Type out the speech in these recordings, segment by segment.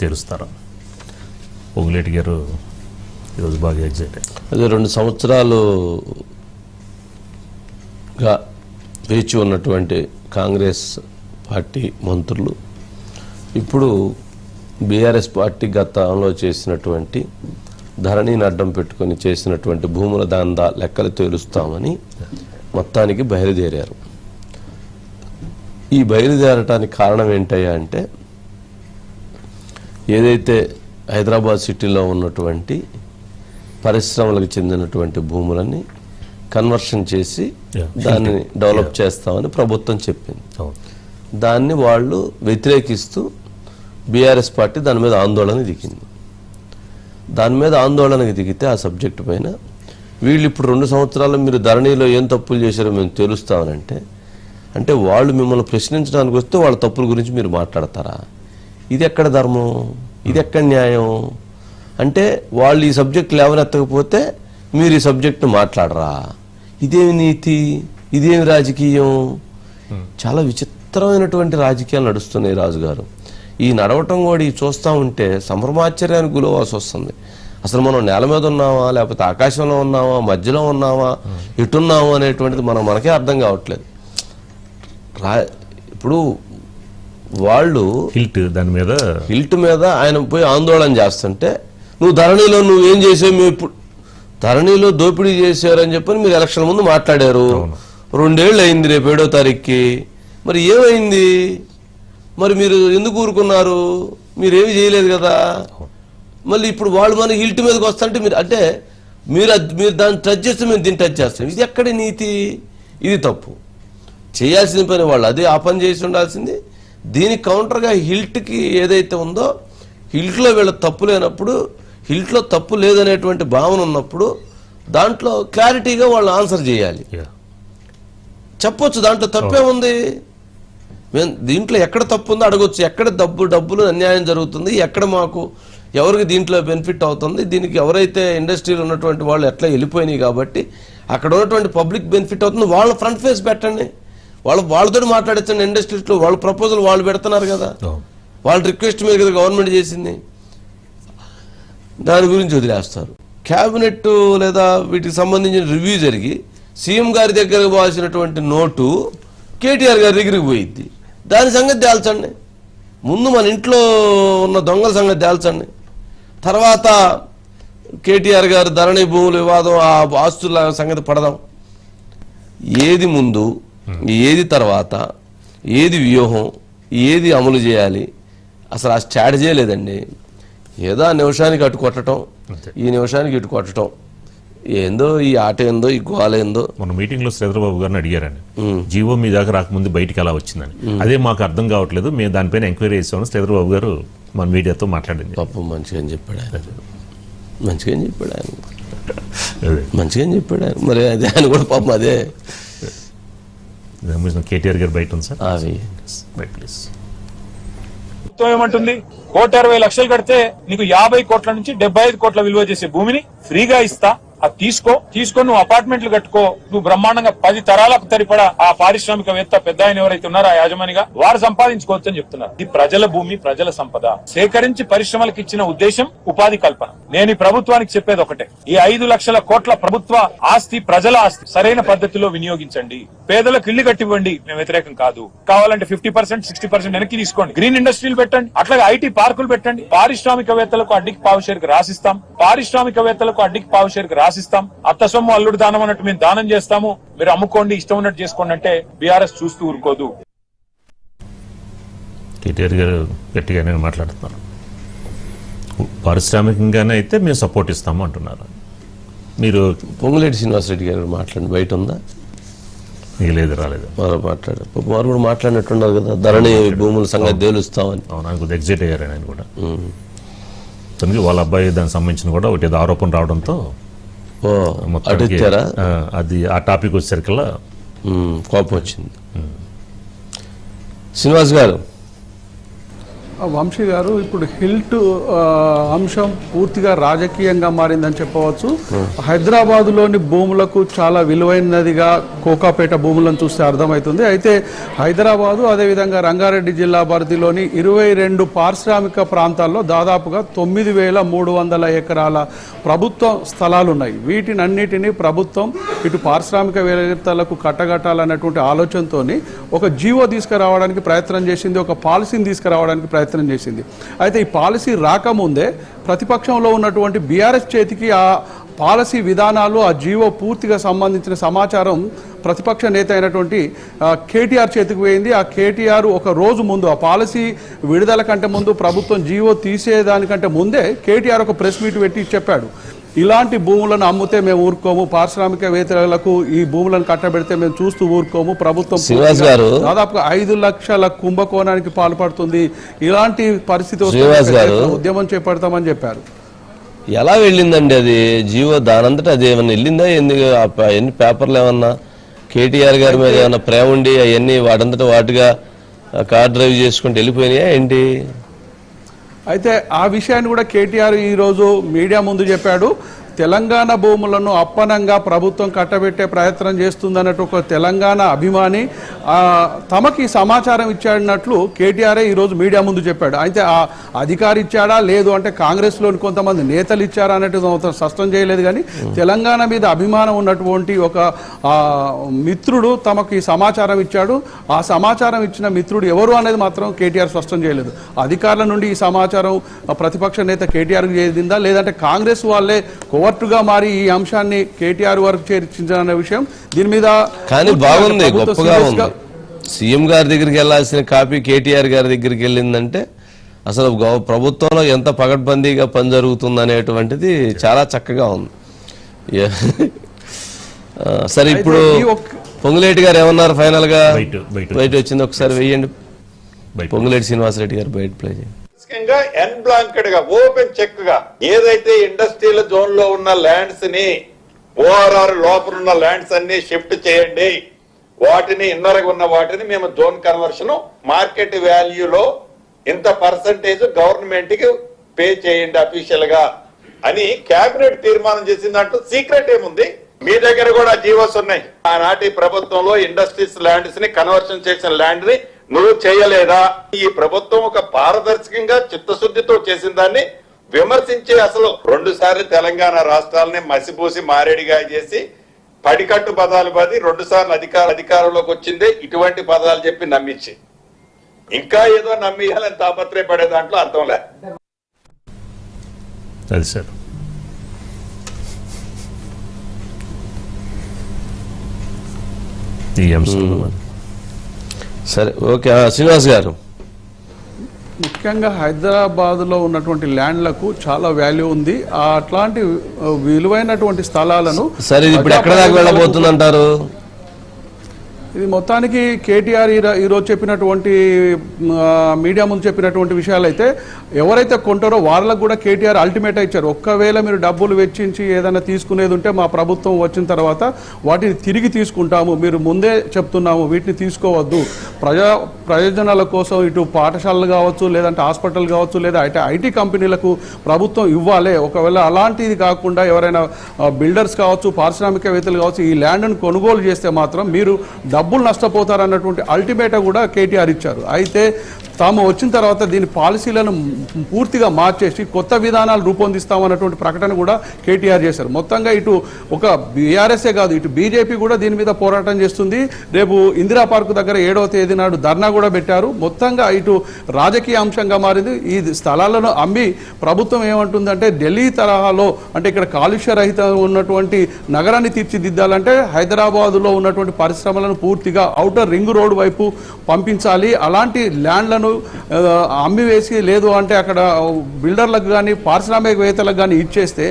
తెలుస్తారా? పొంగులేటి గారు ఈరోజు బాగా ఎగ్జైట్ అదే 2 సంవత్సరాలుగా వేచి ఉన్నటువంటి కాంగ్రెస్ పార్టీ మంత్రులు ఇప్పుడు బీఆర్ఎస్ పార్టీ గతంలో చేసినటువంటి ధరణిని అడ్డం పెట్టుకొని చేసినటువంటి భూముల దందా లెక్కలు తేలుస్తామని మొత్తానికి బయలుదేరారు. ఈ బయలుదేరటానికి కారణం ఏంటయ్యా అంటే, ఏదైతే హైదరాబాద్ సిటీలో ఉన్నటువంటి పరిశ్రమలకు చెందినటువంటి భూములని కన్వర్షన్ చేసి దాన్ని డెవలప్ చేస్తామని ప్రభుత్వం చెప్పింది. దాన్ని వాళ్ళు వ్యతిరేకిస్తూ బీఆర్ఎస్ పార్టీ దాని మీద ఆందోళనకు దిగింది. దాని మీద ఆందోళనకు దిగితే ఆ సబ్జెక్టు పైన వీళ్ళు ఇప్పుడు 2 సంవత్సరాలు మీరు ధరణిలో ఏం తప్పులు చేశారో మేము తెలుస్తామనంటే, అంటే వాళ్ళు మిమ్మల్ని ప్రశ్నించడానికి వస్తే వాళ్ళ తప్పుల గురించి మీరు మాట్లాడతారా? ఇది ఎక్కడ ధర్మం, ఇది ఎక్కడ న్యాయం? అంటే వాళ్ళు ఈ సబ్జెక్టు లేవనెత్తకపోతే మీరు ఈ సబ్జెక్టును మాట్లాడరా? ఇదేమి నీతి, ఇదేమి రాజకీయం? చాలా విచిత్రమైనటువంటి రాజకీయాలు నడుస్తున్నాయి రాజుగారు. ఈ నడవటం కూడా ఈ చూస్తూ ఉంటే సంభ్రమాశ్చర్యానికి గురవాల్సి వస్తుంది. అసలు మనం నేల మీద ఉన్నామా, లేకపోతే ఆకాశంలో ఉన్నామా, మధ్యలో ఉన్నామా, ఎటున్నామా అనేటువంటిది మనకే అర్థం కావట్లేదు. ఇప్పుడు వాళ్ళు హిల్ట్ మీద ఆయన పోయి ఆందోళన చేస్తుంటే, నువ్వు ధరణిలో నువ్వేం చేసావు, మేము ఇప్పుడు ధరణిలో దోపిడీ చేశారని చెప్పని మీరు ఎలక్షన్ ముందు మాట్లాడారు. 2 ఏళ్ళు అయింది, రేపు 7వ తారీఖుకి. మరి ఏమైంది? మరి మీరు ఎందుకు ఊరుకున్నారు? మీరేమి చేయలేదు కదా. మళ్ళీ ఇప్పుడు వాళ్ళు మన హిల్ట్ మీదకి వస్తుంటే మీరు అంటే మీరు దాన్ని టచ్ చేస్తే మేము దీన్ని టచ్ చేస్తాం. ఇది ఎక్కడి నీతి? ఇది తప్పు. చేయాల్సిన పని వాళ్ళు అదే ఆ పని చేసి ఉండాల్సింది. దీనికి కౌంటర్గా హిల్ట్కి ఏదైతే ఉందో, హిల్ట్లో వీళ్ళ తప్పు లేనప్పుడు, హిల్ట్లో తప్పు లేదనేటువంటి భావన ఉన్నప్పుడు దాంట్లో క్లారిటీగా వాళ్ళు ఆన్సర్ చేయాలి, చెప్పొచ్చు. దాంట్లో తప్పే ఉంది, మేము దీంట్లో ఎక్కడ తప్పు ఉందో అడగొచ్చు. ఎక్కడ డబ్బులు అన్యాయం జరుగుతుంది, ఎక్కడ మాకు ఎవరికి దీంట్లో బెనిఫిట్ అవుతుంది, దీనికి ఎవరైతే ఇండస్ట్రీలో ఉన్నటువంటి వాళ్ళు ఎట్లా వెళ్ళిపోయినాయి కాబట్టి అక్కడ ఉన్నటువంటి పబ్లిక్ బెనిఫిట్ అవుతుంది, వాళ్ళ ఫ్రంట్ ఫేస్ పెట్టండి, వాళ్ళతో మాట్లాడించండి. ఇండస్ట్రీస్లో వాళ్ళ ప్రపోజల్ వాళ్ళు పెడుతున్నారు కదా, వాళ్ళ రిక్వెస్ట్ మీద కదా గవర్నమెంట్ చేసింది. దాని గురించి వదిలేస్తారు. క్యాబినెట్ లేదా వీటికి సంబంధించిన రివ్యూ జరిగి సీఎం గారి దగ్గరకు పోవాల్సినటువంటి నోటు కేటీఆర్ గారి దగ్గరికి పోయిద్ది. దాని సంగతి తేల్చండి. ముందు మన ఇంట్లో ఉన్న దొంగల సంగతి తేల్చండి. తర్వాత కేటీఆర్ గారు ధరణి భూముల వివాదం, ఆ ఆస్తుల సంగతి పడదాం. ఏది ముందు, ఏది తర్వాత, ఏది వ్యూహం, ఏది అమలు చేయాలి, అసలు ఆ స్ట్రాటజీ లేదండి. ఏదో ఆ నిమిషానికి అటు కొట్టడం, ఈ నిమిషానికి ఇటు కొట్టడం, ఏందో ఈ ఆట ఏందో, ఈ గోల ఏందో. మన మీటింగ్ లో శ్రీధరబాబు గారిని అడిగారని, జీవో మీ దాకా రాకముందు బయటికి ఎలా వచ్చిందని. అదే మాకు అర్థం కావట్లేదు, మేము దానిపైన ఎంక్వైరీ చేసామని శ్రీధరబాబు గారు మన మీడియాతో మాట్లాడింది. పాపం మంచిగా చెప్పాడు ఆయన, మంచిగా చెప్పాడు ఆయన, మంచిగా చెప్పాడు ఆయన. మరి అదే ఆయన కూడా పాపం అదే. కేటీఆర్ గారు బయట ఉంది సార్, బయట ప్లీజ్. ఏమంటుంది, 1,60,00,000 కడితే నీకు 50 కోట్ల నుంచి 75 కోట్ల విలువ చేసే భూమిని ఫ్రీగా ఇస్తా, అది తీసుకొని నువ్వు అపార్ట్మెంట్లు కట్టుకో, నువ్వు బ్రహ్మాండంగా 10 తరాలకు తరిపడా ఆ పారిశ్రామికవేత్త పెద్ద ఆయన ఎవరైతే ఉన్నారో ఆ యాజమానిగా వారు సంపాదించుకోవచ్చు అని చెప్తున్నారు. ఇది ప్రజల భూమి, ప్రజల సంపద సేకరించి పరిశ్రమలకు ఇచ్చిన ఉద్దేశం ఉపాధి కల్పన. నేను ఈ ప్రభుత్వానికి చెప్పేది ఒకటే, ఈ 5 లక్షల కోట్ల ప్రభుత్వ ఆస్తి ప్రజల ఆస్తి సరైన పద్ధతిలో వినియోగించండి. పేదలకు ఇళ్లు కట్టివ్వండి, మేము వ్యతిరేకం కాదు. కావాలంటే 50%, 60% వెనక్కి తీసుకోండి. గ్రీన్ ఇండస్ట్రీలు పెట్టండి, అట్లాగే ఐటీ పార్కులు పెట్టండి. పారిశ్రామికవేత్తలకు అడ్డికి పావుషేరుకు రాసిస్తాం, అత్త సొమ్ము అల్లుడు దానం అన్నట్టు మేము దానం చేస్తాము, మీరు అమ్ముకోండి, ఇష్టం ఉన్నట్టు చేసుకోండి అంటే బీఆర్ఎస్ చూస్తూ ఊరుకోదు. కేటీఆర్ గారు గట్టిగానే మాట్లాడుతున్నారు. పారిశ్రామికంగానే అయితే మేము సపోర్ట్ ఇస్తాము అంటున్నారు. మీరు పొంగులేటి శ్రీనివాసరెడ్డి గారు మాట్లాడి బయట ఉందా? లేదు, రాలేదు. మాట్లాడారు, వారు కూడా మాట్లాడినట్టున్నారు కదా, ధరణి భూముల సంగతి తేలుస్తామని. అవును, కొద్దిగా ఎగ్జైట్ అయ్యారు ఆయన కూడా. వాళ్ళ అబ్బాయి దానికి సంబంధించిన కూడా ఒకటి ఆరోపణ రావడంతో అది ఆ టాపిక్ వచ్చేసరికల్లా కోపం వచ్చింది. శ్రీనివాస్ గారు, వంశీ గారు, ఇప్పుడు హిల్ట్ అంశం పూర్తిగా రాజకీయంగా మారిందని చెప్పవచ్చు. హైదరాబాదులోని భూములకు చాలా విలువైనదిగా కోకాపేట భూములను చూస్తే అర్థమవుతుంది. అయితే హైదరాబాదు అదేవిధంగా రంగారెడ్డి జిల్లా పరిధిలోని 22 పారిశ్రామిక ప్రాంతాల్లో దాదాపుగా 9,300 ఎకరాల ప్రభుత్వ స్థలాలు ఉన్నాయి. వీటినన్నిటినీ ప్రభుత్వం ఇటు పారిశ్రామికవేత్తలకు కట్టగట్టాలన్నటువంటి ఆలోచనతో ఒక జీవో తీసుకురావడానికి ప్రయత్నం చేసింది, ఒక పాలసీని తీసుకురావడానికి ప్రయత్నం చేసింది. అయితే ఈ పాలసీ రాకముందే ప్రతిపక్షంలో ఉన్నటువంటి బీఆర్ఎస్ చేతికి ఆ పాలసీ విధానాలు, ఆ జీవో పూర్తిగా సంబంధించిన సమాచారం ప్రతిపక్ష నేత అయినటువంటి కేటీఆర్ చేతికి పోయింది. ఆ కేటీఆర్ ఒక రోజు ముందు, ఆ పాలసీ విడుదల కంటే ముందు, ప్రభుత్వం జీవో తీసేదానికంటే ముందే కేటీఆర్ ఒక ప్రెస్ మీట్ పెట్టి చెప్పాడు, ఇలాంటి భూములను అమ్మితే మేము ఊరుకోము, పారిశ్రామికవేత్తలకు ఈ భూములను కట్టబెడితే మేము చూస్తూ ఊరుకోము, ప్రభుత్వం దాదాపుగా 5 లక్షల కుంభకోణానికి పాల్పడుతుంది, ఇలాంటి పరిస్థితి వస్తే ఉద్యమం చేపడతామని చెప్పారు. ఎలా వెళ్ళిందండి అది జీవో? దానంతటా అది ఏమన్నా వెళ్ళిందా? ఎన్ని పేపర్లు ఏమన్నా కేటీఆర్ గారి మీద ఏమన్నా ప్రేమ ఉండి అవన్నీ వాటంతటా వాటిగా కార్ డ్రైవ్ చేసుకుంటూ వెళ్ళిపోయినాయా ఏంటి? అయితే ఆ విషయాన్ని కూడా కేటీఆర్ ఈరోజు మీడియా ముందు చెప్పాడు. తెలంగాణ భూములను అప్పనంగా ప్రభుత్వం కట్టబెట్టే ప్రయత్నం చేస్తుందన్నట్టు ఒక తెలంగాణ అభిమాని తమకి సమాచారం ఇచ్చాడన్నట్లు కేటీఆర్ ఈరోజు మీడియా ముందు చెప్పాడు. అయితే ఆ అధికారి ఇచ్చాడా లేదు అంటే కాంగ్రెస్లోని కొంతమంది నేతలు ఇచ్చారా అన్నట్టు స్పష్టం చేయలేదు. కానీ తెలంగాణ మీద అభిమానం ఉన్నటువంటి ఒక మిత్రుడు తమకు ఈ సమాచారం ఇచ్చాడు. ఆ సమాచారం ఇచ్చిన మిత్రుడు ఎవరు అనేది మాత్రం కేటీఆర్ స్పష్టం చేయలేదు. అధికారుల నుండి ఈ సమాచారం ప్రతిపక్ష నేత కేటీఆర్కి చేరిందా లేదంటే కాంగ్రెస్ వాళ్ళే కోవర్టుగా మారి ఈ అంశాన్ని కేటీఆర్ వరకు చేర్చించాలనే విషయం దీని మీద కానీ బాగుంది, గొప్పగా ఉంది. సీఎం గారి దగ్గరికి వెళ్లాల్సిన కాపీ కేటీఆర్ గారి దగ్గరికి వెళ్ళిందంటే అసలు ప్రభుత్వంలో ఎంత పకడ్బందీగా పని జరుగుతుంది అనేటువంటిది చాలా చక్కగా ఉంది. సరే, ఇప్పుడు పొంగులేటి గారు ఏమన్నారు ఫైనల్ గా? బయట వచ్చింది, ఒకసారి వెయ్యండి. పొంగులేటి శ్రీనివాసరెడ్డి గారు బయట ప్లే చేయండి. ఎన్ బ్లాంకెడ్ గా ఓపెన్ చెక్ గా ఏదైతే ఇండస్ట్రియల్ జోన్ లో ఉన్న ల్యాండ్స్ ని ఓఆర్ఆర్ లోపల ఉన్న ల్యాండ్స్ అన్ని షిఫ్ట్ చేయండి, వాటిని ఇన్నర్ ఉన్న వాటిని మేము జోన్ కన్వర్షన్ మార్కెట్ వాల్యూలో ఇంత పర్సంటేజ్ గవర్నమెంట్ కి పే చేయండి అఫీషియల్ గా అని కేబినెట్ తీర్మానం చేసిందంటూ సీక్రెట్ ఏముంది? మీ దగ్గర కూడా జీవోస్ ఉన్నాయి. ఆనాటి ప్రభుత్వంలో ఇండస్ట్రీస్ ల్యాండ్స్ ని కన్వర్షన్ చేసిన ల్యాండ్ ని నువ్వు చేయలేదా? ఈ ప్రభుత్వం ఒక పారదర్శకంగా చిత్తశుద్ధితో చేసిన దాన్ని విమర్శించి అసలు 2 సార్లు తెలంగాణ రాష్ట్రాలని మసిపూసి మారేడిగా చేసి పడికట్టు పదాలు పది 2 సార్లు అధికారంలోకి వచ్చిందే ఇటువంటి పదాలు చెప్పి నమ్మించి ఇంకా ఏదో నమ్మియాలని తాపత్రయపడే దాంట్లో అర్థం లే. అది సార్ ఈ అంశంలో సరే, ఓకే. శ్రీనివాస్ గారు, ముఖ్యంగా హైదరాబాద్లో ఉన్నటువంటి ల్యాండ్లకు చాలా వాల్యూ ఉంది. అట్లాంటి విలువైనటువంటి స్థలాలను సరే ఇప్పుడు ఎక్కడ దాకా వెళ్ళబోతుందంటారు? ఇది మొత్తానికి కేటీఆర్ ఈరోజు చెప్పినటువంటి మీడియా ముందు చెప్పినటువంటి విషయాలు అయితే ఎవరైతే కొంటారో వాళ్ళకు కూడా కేటీఆర్ అల్టిమేట్ ఇచ్చారు. ఒక్కవేళ మీరు డబ్బులు వెచ్చించి ఏదైనా తీసుకునేది ఉంటే మా ప్రభుత్వం వచ్చిన తర్వాత వాటిని తిరిగి తీసుకుంటాము, మీరు ముందే చెప్తున్నాము వీటిని తీసుకోవద్దు, ప్రయోజనాల కోసం ఇటు పాఠశాలలు కావచ్చు లేదంటే హాస్పిటల్ కావచ్చు లేదా ఐటీ కంపెనీలకు ప్రభుత్వం ఇవ్వాలి. ఒకవేళ అలాంటిది కాకుండా ఎవరైనా బిల్డర్స్ కావచ్చు పారిశ్రామికవేత్తలు కావచ్చు ఈ ల్యాండ్ను కొనుగోలు చేస్తే మాత్రం మీరు డబ్బులు నష్టపోతారన్నటువంటి అల్టిమేటా కూడా కేటీఆర్ ఇచ్చారు. అయితే తాము వచ్చిన తర్వాత దీని పాలసీలను పూర్తిగా మార్చేసి కొత్త విధానాలు రూపొందిస్తామన్నటువంటి ప్రకటన కూడా కేటీఆర్ చేశారు. మొత్తంగా ఇటు ఒక బీఆర్ఎస్ఏ కాదు ఇటు బీజేపీ కూడా దీని మీద పోరాటం చేస్తుంది. రేపు ఇందిరా పార్క్ దగ్గర 7వ తేదీ నాడు ధర్నా కూడా పెట్టారు. మొత్తంగా ఇటు రాజకీయ అంశంగా మారింది. ఈ స్థలాలను అమ్మి ప్రభుత్వం ఏమంటుందంటే ఢిల్లీ తరహాలో అంటే ఇక్కడ కాలుష్య రహిత ఉన్నటువంటి నగరాన్ని తీర్చిదిద్దాలంటే హైదరాబాదులో ఉన్నటువంటి పరిశ్రమలను పూర్తిగా ఔటర్ రింగ్ రోడ్ వైపు పంపించాలి. అలాంటి ల్యాండ్లను అమ్మివేసి లేదు అంటే అక్కడ బిల్డర్లకు కానీ పారిశ్రామికవేత్తలకు కానీ ఇచ్చేస్తే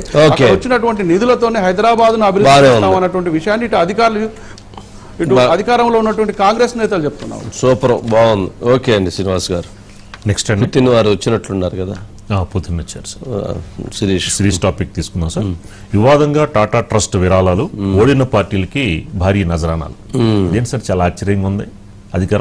వచ్చినటువంటి నిధులతోనే హైదరాబాద్ ను అభివృద్ధి చేస్తాం అన్నటువంటి విషయాన్ని ఇటు అధికారంలో ఉన్నటువంటి కాంగ్రెస్ నేతలు చెప్తున్నారు. సూపర్, బాగుంది. ఓకే అండి శ్రీనివాస్ గారు, నెక్స్ట్ అండి పుట్టిన వారు వచ్చినట్లున్నారు కదా? పొద్దున్న వచ్చారు సార్. సిరీస్ టాపిక్ తీసుకున్నాం సార్. వివాదంగా టాటా ట్రస్ట్ విరాళాలు ఓడిన పార్టీలకి భారీ నజరానాలు. ఇదేంటి సార్ చాలా ఆశ్చర్యంగా ఉంది. అధికారం